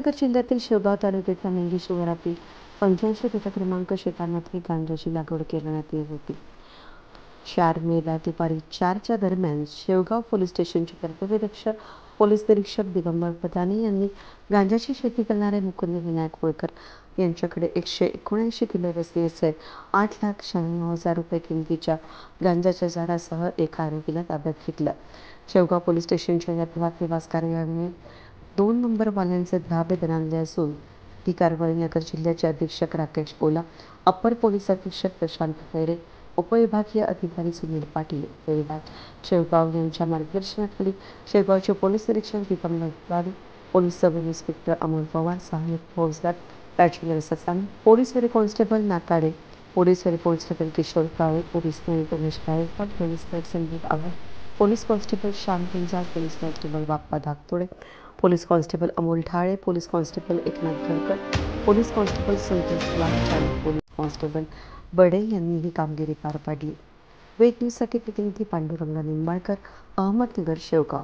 अहमदनगर जिल्ह्यातील शेवगाव तालुक्याच्या मेंगी शिवारातील 85 गट क्रमांक शेतांमध्ये गांजाची लागवड करण्यात येत होती. 4 मेला दुपारी 4च्या दरम्यान शेवगाव पोलीस स्टेशनचे कर्तव्यदक्ष पोलीस निरीक्षक दिगंबर पदानी यांनी गांजाची शेती करणारे मुकुंद विनायक होळकर यांच्याकडे 179 किलो रसनेचे 8,96,000 रुपये किमतीच्या गांजाच्या झाडासह एका आरोपीला ताब्यात घेतलं. शेवगाव पोलीस स्टेशनच्या या निवास कार्यालयाने 2 नंबर वाल्यांचे धाबे दणाणले असून ही कारवाई नगर जिल्ह्याचे अधीक्षक राकेश ओला, अप्पर पोलीस अधीक्षक प्रशांत खैरे, उपविभागीय अधिकारी सुनील पाटील, उपविभाग शेवगाव यांच्या मार्गदर्शनाखाली शेवगावचे पोलीस निरीक्षक Digambar Padani, police sub inspector Amol Pawar, सहाय्यक फौजदार बॅचलर Sasani, police head constable Natade, police head constable Kishor Kale, police Naik Umesh Gaikwad, police Naik Sandeep Awhad, police constable Shyam Pinjal, police constable Bappa Dhaktode, police constable Amol Thale, police constable Eknath Jalkar, police constable Santosh Wagh आणि पोलीस कॉन्स्टेबल बडे यांनी ही कामगिरी पार पाडली. वेद न्यूजसाठी प्रतिनिधी पांडुरंग निंबाळकर, अहमदनगर, शेवगाव.